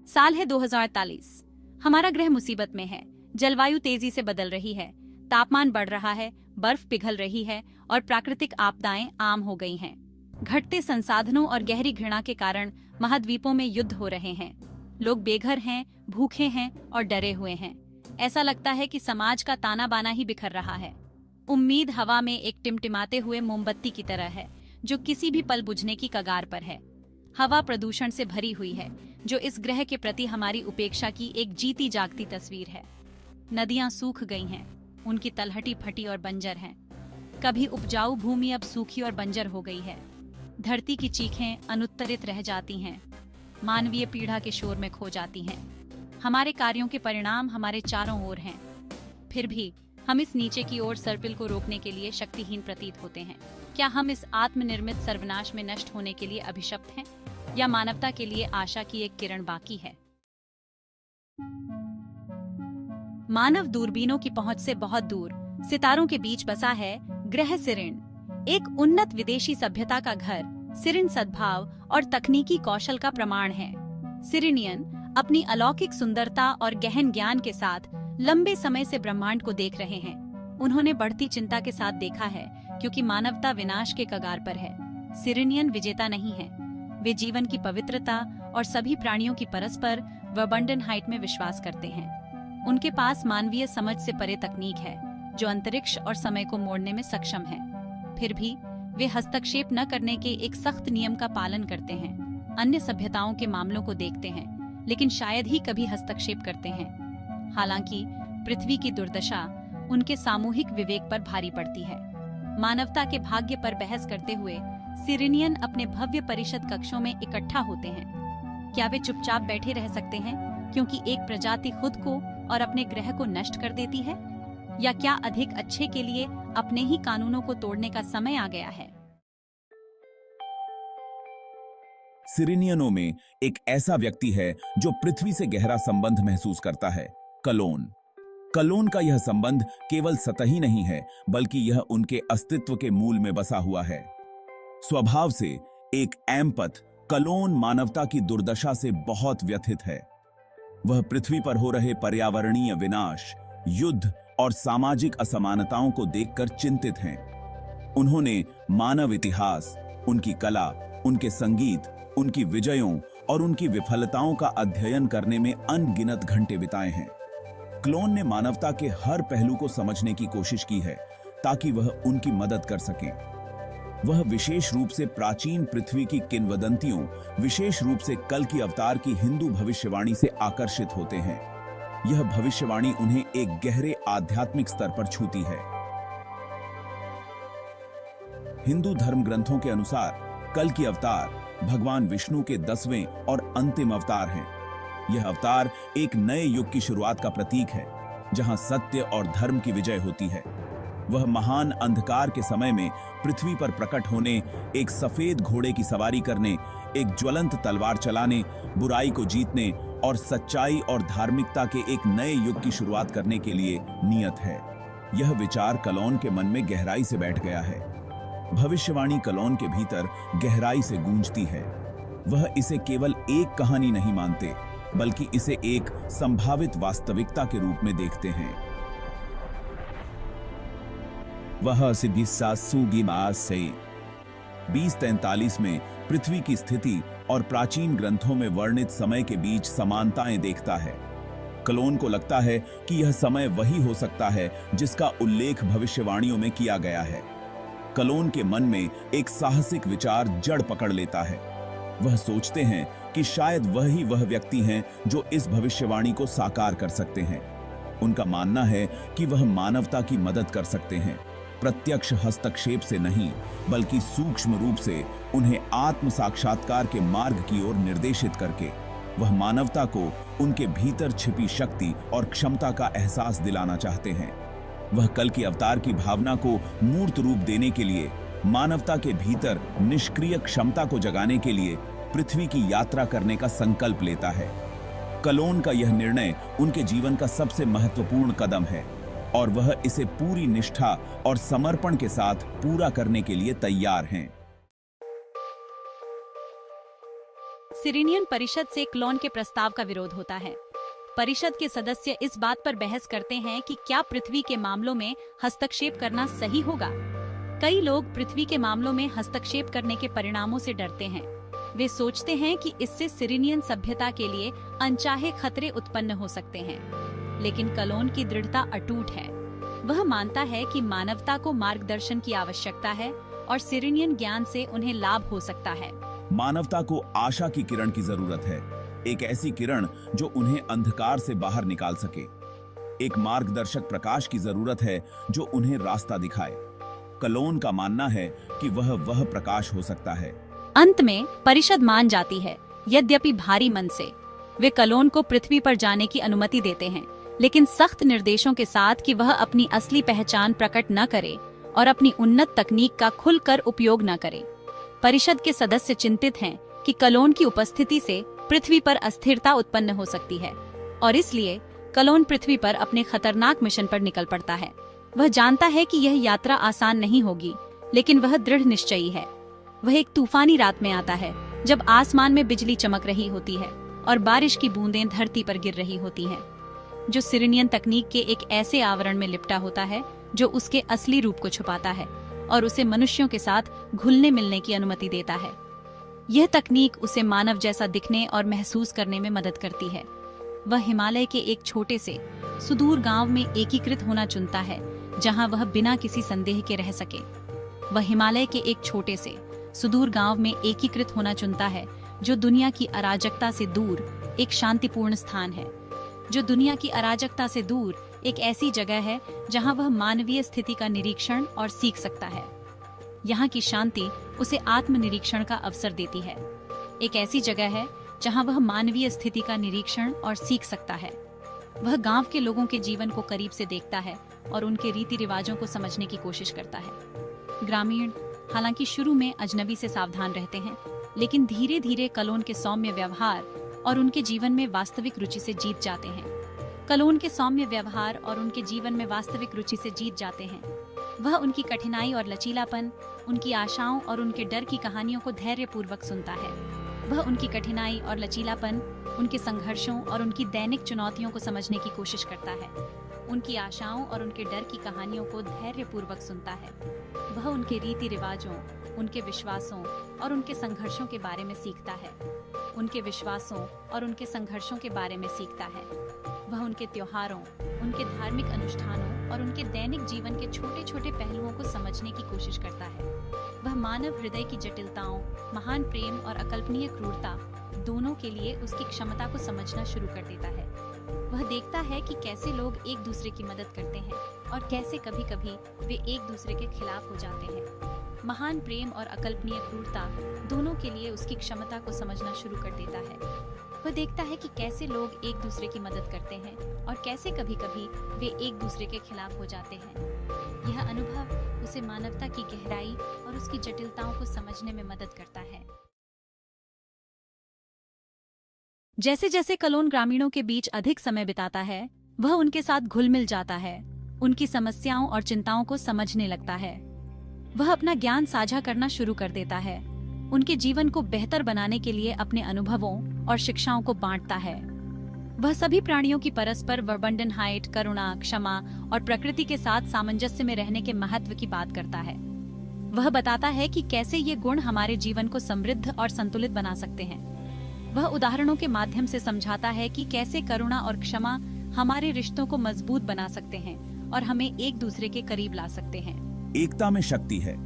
साल है 2043। हमारा ग्रह मुसीबत में है। जलवायु तेजी से बदल रही है, तापमान बढ़ रहा है, बर्फ पिघल रही है और प्राकृतिक आपदाएं आम हो गई हैं। घटते संसाधनों और गहरी घृणा के कारण महाद्वीपों में युद्ध हो रहे हैं। लोग बेघर हैं, भूखे हैं और डरे हुए हैं। ऐसा लगता है कि समाज का ताना बाना ही बिखर रहा है। उम्मीद हवा में एक टिमटिमाते हुए मोमबत्ती की तरह है, जो किसी भी पल बुझने की कगार पर है। हवा प्रदूषण से भरी हुई है, जो इस ग्रह के प्रति हमारी उपेक्षा की एक जीती जागती तस्वीर है। नदियां सूख गई हैं, उनकी तलहटी फटी और बंजर हैं। कभी उपजाऊ भूमि अब सूखी और बंजर हो गई है। धरती की चीखें अनुत्तरित रह जाती हैं, मानवीय पीड़ा के शोर में खो जाती हैं। हमारे कार्यों के परिणाम हमारे चारों ओर हैं, फिर भी हम इस नीचे की ओर सर्पिल को रोकने के लिए शक्तिहीन प्रतीत होते हैं। क्या हम इस आत्मनिर्मित सर्वनाश में नष्ट होने के लिए अभिशप्त हैं, या मानवता के लिए आशा की एक किरण बाकी है? मानव दूरबीनों की पहुंच से बहुत दूर सितारों के बीच बसा है ग्रह सिरिन, एक उन्नत विदेशी सभ्यता का घर। सिरिन सद्भाव और तकनीकी कौशल का प्रमाण है। सिरिनियन अपनी अलौकिक सुंदरता और गहन ज्ञान के साथ लंबे समय से ब्रह्मांड को देख रहे हैं। उन्होंने बढ़ती चिंता के साथ देखा है, क्योंकि मानवता विनाश के कगार पर है। सिरिनियन विजेता नहीं है, वे जीवन की पवित्रता और सभी प्राणियों की परस्पर वर्बंडनहाइट में विश्वास करते हैं। उनके पास मानवीय समझ से परे तकनीक है, जो अंतरिक्ष और समय को मोड़ने में सक्षम है। फिर भी वे हस्तक्षेप न करने के एक सख्त नियम का पालन करते हैं। अन्य सभ्यताओं के मामलों को देखते हैं, लेकिन शायद ही कभी हस्तक्षेप करते हैं। हालांकि पृथ्वी की दुर्दशा उनके सामूहिक विवेक पर भारी पड़ती है। मानवता के भाग्य पर बहस करते हुए सिरिनियन अपने भव्य परिषद कक्षों में इकट्ठा होते हैं। क्या वे चुपचाप बैठे रह सकते हैं क्योंकि एक प्रजाति खुद को और अपने ग्रह को नष्ट कर देती है, या क्या अधिक अच्छे के लिए अपने ही कानूनों को तोड़ने का समय आ गया है? सिरिनियनों में एक ऐसा व्यक्ति है जो पृथ्वी से गहरा संबंध महसूस करता है, कलोन। कलोन का यह संबंध केवल सतही नहीं है, बल्कि यह उनके अस्तित्व के मूल में बसा हुआ है। स्वभाव से एक एम्पथ, कलोन मानवता की दुर्दशा से बहुत व्यथित है। वह पृथ्वी पर हो रहे पर्यावरणीय विनाश, युद्ध और सामाजिक असमानताओं को देखकर चिंतित हैं। उन्होंने मानव इतिहास, उनकी कला, उनके संगीत, उनकी विजयों और उनकी विफलताओं का अध्ययन करने में अनगिनत घंटे बिताए हैं। क्लोन ने मानवता के हर पहलू को समझने की कोशिश की है, ताकि वह उनकी मदद कर सकें। वह विशेष रूप से प्राचीन पृथ्वी की किंवदंतियों, विशेष रूप से कल की अवतार की हिंदू भविष्यवाणी से आकर्षित होते हैं। यह भविष्यवाणी उन्हें एक गहरे आध्यात्मिक स्तर पर छूती है। हिंदू धर्म ग्रंथों के अनुसार कल की अवतार भगवान विष्णु के 10वें और अंतिम अवतार हैं। यह अवतार एक नए युग की शुरुआत का प्रतीक है, जहां सत्य और धर्म की विजय होती है। वह महान अंधकार के समय में पृथ्वी पर प्रकट होने, एक सफेद घोड़े की सवारी करने, एक ज्वलंत तलवार चलाने, बुराई को जीतने और सच्चाई और धार्मिकता के एक नए युग की शुरुआत करने के लिए नियत है। यह विचार कलोन के मन में गहराई से बैठ गया है। भविष्यवाणी कलोन के भीतर गहराई से गूंजती है। वह इसे केवल एक कहानी नहीं मानते, बल्कि इसे एक संभावित वास्तविकता के रूप में देखते हैं। वह सिद्धिसा सुगीमास से 2043 में पृथ्वी की स्थिति और प्राचीन ग्रंथों में वर्णित समय के बीच समानताएं देखता है। कलोन को लगता है कि यह समय वही हो सकता है जिसका उल्लेख भविष्यवाणियों में किया गया है। कलोन के मन में एक साहसिक विचार जड़ पकड़ लेता है। वह सोचते हैं कि शायद वही वह व्यक्ति हैं जो इस भविष्यवाणी को साकार कर सकते हैं। उनका मानना है कि वह मानवता की मदद कर सकते हैं, प्रत्यक्ष हस्तक्षेप से नहीं, बल्कि सूक्ष्म रूप से उन्हें आत्म साक्षात्कार के मार्ग की ओर निर्देशित करके। वह मानवता को उनके भीतर छिपी शक्ति और क्षमता का एहसास दिलाना चाहते हैं। वह कल की अवतार की भावना को मूर्त रूप देने के लिए, मानवता के भीतर निष्क्रिय क्षमता को जगाने के लिए पृथ्वी की यात्रा करने का संकल्प लेता है। कलोन का यह निर्णय उनके जीवन का सबसे महत्वपूर्ण कदम है, और वह इसे पूरी निष्ठा और समर्पण के साथ पूरा करने के लिए तैयार हैं। सिरिनियन परिषद से क्लोन के प्रस्ताव का विरोध होता है। परिषद के सदस्य इस बात पर बहस करते हैं कि क्या पृथ्वी के मामलों में हस्तक्षेप करना सही होगा। कई लोग पृथ्वी के मामलों में हस्तक्षेप करने के परिणामों से डरते हैं। वे सोचते हैं कि इससे सिरिनियन सभ्यता के लिए अनचाहे खतरे उत्पन्न हो सकते हैं। लेकिन क्लोन की दृढ़ता अटूट है। वह मानता है कि मानवता को मार्गदर्शन की आवश्यकता है और सिरिनियन ज्ञान से उन्हें लाभ हो सकता है। मानवता को आशा की किरण की जरूरत है, एक ऐसी किरण जो उन्हें अंधकार से बाहर निकाल सके। एक मार्गदर्शक प्रकाश की जरूरत है जो उन्हें रास्ता दिखाए। क्लोन का मानना है कि वह प्रकाश हो सकता है। अंत में परिषद मान जाती है, यद्यपि भारी मन से। वे क्लोन को पृथ्वी पर जाने की अनुमति देते हैं, लेकिन सख्त निर्देशों के साथ कि वह अपनी असली पहचान प्रकट न करे और अपनी उन्नत तकनीक का खुलकर उपयोग न करे। परिषद के सदस्य चिंतित हैं कि क्लोन की उपस्थिति से पृथ्वी पर अस्थिरता उत्पन्न हो सकती है और इसलिए क्लोन पृथ्वी पर अपने खतरनाक मिशन पर निकल पड़ता है। वह जानता है कि यह यात्रा आसान नहीं होगी, लेकिन वह दृढ़ निश्चयी है। वह एक तूफानी रात में आता है जब आसमान में बिजली चमक रही होती है और बारिश की बूंदें धरती पर गिर रही होती हैं, जो सिरिनियन तकनीक के एक ऐसे आवरण में लिपटा होता है जो उसके असली रूप को छुपाता है और उसे मनुष्यों के साथ घुलने मिलने की अनुमति देता है। यह तकनीक उसे मानव जैसा दिखने और महसूस करने में मदद करती है। वह हिमालय के एक छोटे से सुदूर गांव में एकीकृत होना चुनता है, जहां वह बिना किसी संदेह के रह सके। वह हिमालय के एक छोटे से सुदूर गांव में एकीकृत होना चुनता है, जो दुनिया की अराजकता से दूर एक शांतिपूर्ण स्थान है। जो दुनिया की अराजकता से दूर एक ऐसी जगह है जहां वह मानवीय स्थिति का निरीक्षण और सीख सकता है। यहाँ की शांति उसे आत्मनिरीक्षण का अवसर देती है। एक ऐसी जगह है जहां वह मानवीय स्थिति का निरीक्षण और सीख सकता है। वह गांव के लोगों के जीवन को करीब से देखता है और उनके रीति रिवाजों को समझने की कोशिश करता है। ग्रामीण हालांकि शुरू में अजनबी से सावधान रहते हैं, लेकिन धीरे धीरे क्लोन के सौम्य व्यवहार और उनके जीवन में वास्तविक रुचि से जीत जाते हैं। क्लोन के सौम्य व्यवहार और उनके जीवन में वास्तविक रुचि से जीत जाते हैं। वह उनकी कठिनाई और लचीलापन, उनकी आशाओं और उनके डर की कहानियों को धैर्यपूर्वक सुनता है। वह उनकी कठिनाई और लचीलापन, उनके संघर्षों और उनकी दैनिक चुनौतियों को समझने की कोशिश करता है। उनकी आशाओं और उनके डर की कहानियों को धैर्यपूर्वक सुनता है। वह उनके रीति रिवाजों, उनके विश्वासों और उनके संघर्षों के बारे में सीखता है। उनके विश्वासों और उनके संघर्षों के बारे में सीखता है। वह उनके त्योहारों, उनके धार्मिक अनुष्ठानों और उनके दैनिक जीवन के छोटे छोटे पहलुओं को समझने की कोशिश करता है। वह मानव हृदय की जटिलताओं, महान प्रेम और अकल्पनीय क्रूरता दोनों के लिए उसकी क्षमता को समझना शुरू कर देता है। वह देखता है कि कैसे लोग एक दूसरे की मदद करते हैं और कैसे कभी कभी वे एक दूसरे के खिलाफ हो जाते हैं। महान प्रेम और अकल्पनीय क्रूरता दोनों के लिए उसकी क्षमता को समझना शुरू कर देता है। वह देखता है कि कैसे लोग एक दूसरे की मदद करते हैं और कैसे कभी कभी वे एक दूसरे के खिलाफ हो जाते हैं। यह अनुभव उसे मानवता की गहराई और उसकी जटिलताओं को समझने में मदद करता है। जैसे जैसे क्लोन ग्रामीणों के बीच अधिक समय बिताता है, वह उनके साथ घुल मिल जाता है, उनकी समस्याओं और चिंताओं को समझने लगता है। वह अपना ज्ञान साझा करना शुरू कर देता है, उनके जीवन को बेहतर बनाने के लिए अपने अनुभवों और शिक्षाओं को बांटता है। वह सभी प्राणियों की परस्पर वर्बंडनहाइट, करुणा, क्षमा और प्रकृति के साथ सामंजस्य में रहने के महत्व की बात करता है। वह बताता है कि कैसे ये गुण हमारे जीवन को समृद्ध और संतुलित बना सकते हैं। वह उदाहरणों के माध्यम से समझाता है कि कैसे करुणा और क्षमा हमारे रिश्तों को मजबूत बना सकते हैं और हमें एक दूसरे के करीब ला सकते हैं। एकता में शक्ति है।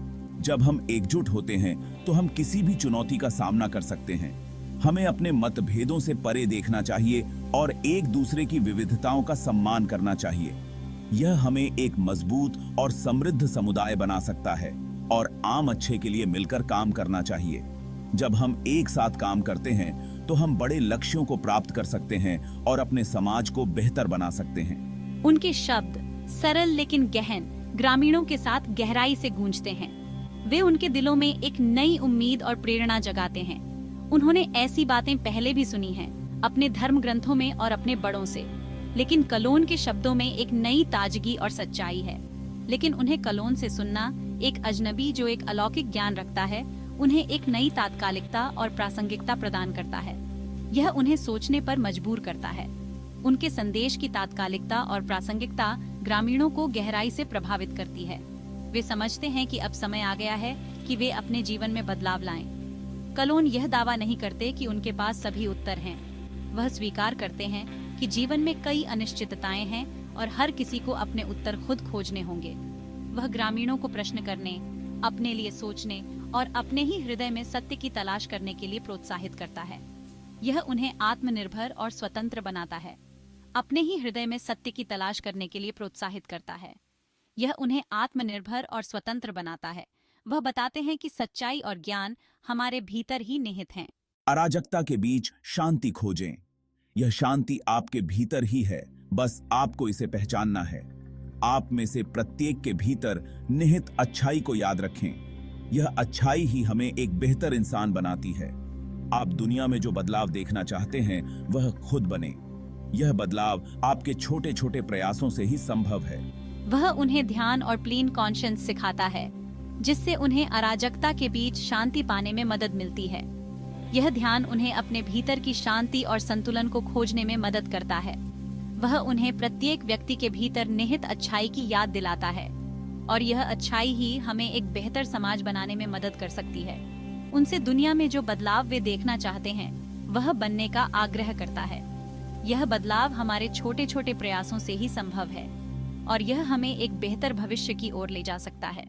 जब हम एकजुट होते हैं तो हम किसी भी चुनौती का सामना कर सकते हैं। हमें अपने मतभेदों से परे देखना चाहिए और एक दूसरे की विविधताओं का सम्मान करना चाहिए। यह हमें एक मजबूत और समृद्ध समुदाय बना सकता है और आम अच्छे के लिए मिलकर काम करना चाहिए। जब हम एक साथ काम करते हैं तो हम बड़े लक्ष्यों को प्राप्त कर सकते हैं और अपने समाज को बेहतर बना सकते हैं। उनके शब्द सरल लेकिन गहन ग्रामीणों के साथ गहराई से गूंजते हैं। वे उनके दिलों में एक नई उम्मीद और प्रेरणा जगाते हैं। उन्होंने ऐसी बातें पहले भी सुनी हैं, अपने धर्म ग्रंथों में और अपने बड़ों से, लेकिन क्लोन के शब्दों में एक नई ताजगी और सच्चाई है। लेकिन उन्हें क्लोन से सुनना, एक अजनबी जो एक अलौकिक ज्ञान रखता है, उन्हें एक नई तात्कालिकता और प्रासंगिकता प्रदान करता है। यह उन्हें सोचने पर मजबूर करता है। उनके संदेश की तात्कालिकता और प्रासंगिकता ग्रामीणों को गहराई से प्रभावित करती है। वे समझते हैं कि अब समय आ गया है कि वे अपने जीवन में बदलाव लाएं। कलोन यह दावा नहीं करते कि उनके पास सभी उत्तर हैं। वह स्वीकार करते हैं कि जीवन में कई अनिश्चितताएं हैं और हर किसी को अपने उत्तर खुद खोजने होंगे। वह ग्रामीणों को प्रश्न करने, अपने लिए सोचने और अपने ही हृदय में सत्य की तलाश करने के लिए प्रोत्साहित करता है। यह उन्हें आत्मनिर्भर और स्वतंत्र बनाता है। अपने ही हृदय में सत्य की तलाश करने के लिए प्रोत्साहित करता है। यह उन्हें आत्मनिर्भर और स्वतंत्र बनाता है। वह बताते हैं कि सच्चाई और ज्ञान हमारे भीतर ही निहित हैं। अराजकता के बीच शांति खोजें। यह शांति आपके भीतर ही है, बस आपको इसे पहचानना है। आप में से प्रत्येक के भीतर निहित अच्छाई को याद रखें। यह अच्छाई ही हमें एक बेहतर इंसान बनाती है। आप दुनिया में जो बदलाव देखना चाहते हैं वह खुद बने। यह बदलाव आपके छोटे छोटे प्रयासों से ही संभव है। वह उन्हें ध्यान और क्लीन कॉन्शियंस सिखाता है, जिससे उन्हें अराजकता के बीच शांति पाने में मदद मिलती है। यह ध्यान उन्हें अपने भीतर की शांति और संतुलन को खोजने में मदद करता है। वह उन्हें प्रत्येक व्यक्ति के भीतर निहित अच्छाई की याद दिलाता है, और यह अच्छाई ही हमें एक बेहतर समाज बनाने में मदद कर सकती है। उनसे दुनिया में जो बदलाव वे देखना चाहते हैं वह बनने का आग्रह करता है। यह बदलाव हमारे छोटे छोटे प्रयासों से ही संभव है, और यह हमें एक बेहतर भविष्य की ओर ले जा सकता है।